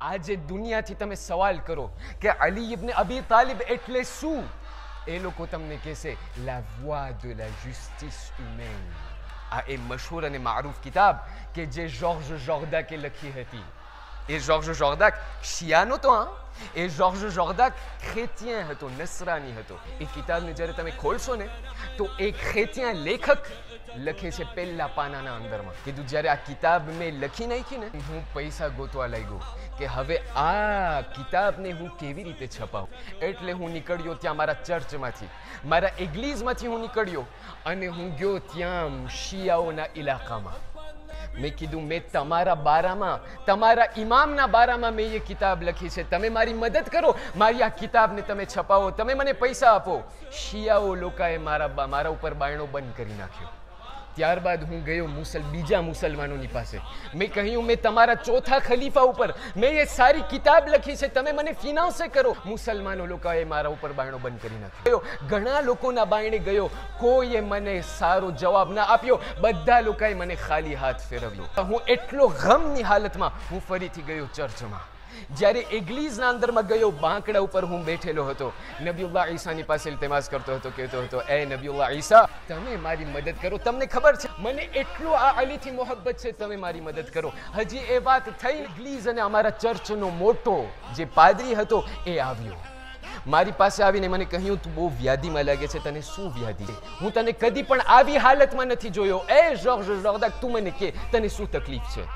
આજે દુનિયાથી તમે સવાલ કરો કે અલી ઇબ્ન અબી તાલિબ એટલે શું, એ લોકો તમને કહેશે la voix de la justice humaine. આ એ મશહૂર અને મારૂફ કિતાબ કે જે જોર્જ જોર્દાકે લખી હતી. એ જોર્જ જોર્દાક શિયા નહોતો, એ જોર્જ જોર્દાક ખેતિયન હતો, નસરાની હતો. એ કિતાબને જ્યારે તમે ખોલશો ને તો એ ખેતિયન લેખક લખે છે પહેલા પાનાના અંદરમાં, કીધું જ્યારે આ કિતાબ મેં લખી નાખી ને હું પૈસા ગોતવા લાગ્યો કે હવે આ કિતાબને હું કેવી રીતે છપાવું. એટલે હું નીકળ્યો ત્યાં મારા ચર્ચમાંથી, મારા એગ્લીઝમાંથી હું નીકળ્યો અને હું ગયો ત્યાં શિયાઓના ઇલાકામાં. મેં કીધું મેં તમારા બારામાં, તમારા ઇમામના બારામાં મેં એ કિતાબ લખી છે, તમે મારી મદદ કરો, મારી આ કિતાબને તમે છપાવો, તમે મને પૈસા આપો. શિયાઓ લોકોએ મારા ઉપર બાયણો બંધ કરી નાખ્યો. ત્યારબાદ હું ગયો બીજા મુસલમાનોની પાસે. મેં કહ્યું મેં તમારા ચોથા ખલીફા ઉપર મેં એ સારી કિતાબ લખી છે, તમે મને ફિનાન્સે કરો. મુસલમાનો લોકોએ મારા ઉપર બાયણો બંધ કરી નાખ્યો. ઘણા લોકોના બાયણે ગયો, કોઈએ મને સારો જવાબ ના આપ્યો, બધા લોકોએ મને ખાલી હાથ ફેરવ્યો. હું એટલો ગમની હાલતમાં હું ફરીથી ગયો ચર્ચમાં. જ્યારે એગ્લીઝના અંદરમાં ગયો, બાંકડા ઉપર હું બેઠેલો હતો, નબીઉલ્લાહ ઈસાની પાસે ઇલ્તિમાસ કરતો હતો, કહેતો હતો એ નબીઉલ્લાહ ઈસા તમે મારી મદદ કરો, તમને ખબર છે મને એટલો આ અલીથી મોહબ્બત છે, તમે મારી મદદ કરો. હજી એ વાત થઈ, એગ્લીઝ અને અમારા ચર્ચનો મોટો જે પાદરી હતો એ આવ્યો. મારી પાસે આવીને મને કહ્યું તું બહુ વ્યાધિમાં લાગે છે, તને શું વ્યાધિ છે? હું તને કદી પણ આવી હાલતમાં નથી જોયો. એ જોર્જ જોર્દાક તું મને કે તને શું તકલીફ છે?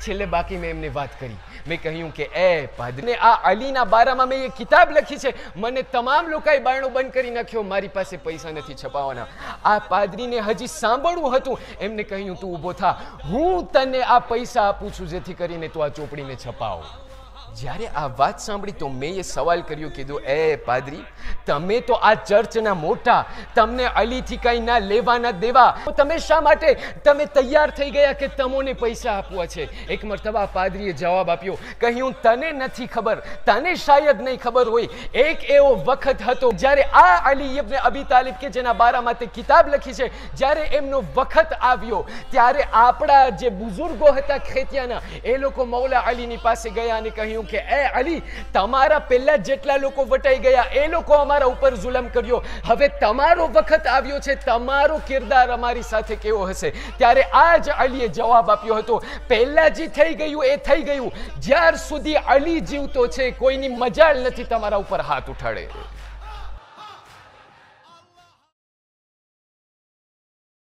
છેલ્લે બાકી મેં એમને વાત કરી. મેં કહ્યું કે એ પાદરીને આ અલીના બારામાં મેં એ કિતાબ લખી છે, મને તમામ લોકોએ બાયણો બંધ કરી નાખ્યો, મારી પાસે પૈસા નથી છપાવવાના. આ પાદરીને હજી સાંભળવું હતું. એમને કહ્યું તું ઊભો થા, હું તને આ પૈસા આપું છું જેથી કરીને તું આ ચોપડીને છપાવો. જ્યારે આ વાત સાંભળી તો મેં એ સવાલ કર્યો, કીધું એ પાદરી તમે તો આ ચર્ચના મોટા, તમને અલીથી કંઈ ના લેવા ના દેવા, તમે શા માટે તમે તૈયાર થઈ ગયા કે તમોને પૈસા આપવા છે? એક મરતબા પાદરીએ જવાબ આપ્યો, કહ્યું તને નથી ખબર, તને શાયદ નહીં ખબર હોય, એક એવો વખત હતો જ્યારે આ અલી ઇબ્ન અબી તાલિબ કે જેના બારામાં તે કિતાબ લખી છે, જ્યારે એમનો વખત આવ્યો ત્યારે આપણા જે બુઝુર્ગો હતા ખેતિયાના, એ લોકો મૌલા અલીની પાસે ગયા અને કહ્યું કે એ અલી તમારા પહેલા જેટલા લોકો વટાઈ ગયા એ લોકો અમારા ઉપર જુલમ કર્યો, હવે તમારો વખત આવ્યો છે, તમારો કિરદાર અમારી સાથે કેવો હશે? ત્યારે આજ અલીએ જવાબ આપ્યો હતો, પહેલા જે થઈ ગયું એ થઈ ગયું, જ્યાર સુધી અલી જીવતો છે કોઈની મજાલ નથી તમારા ઉપર હાથ ઉઠાડે.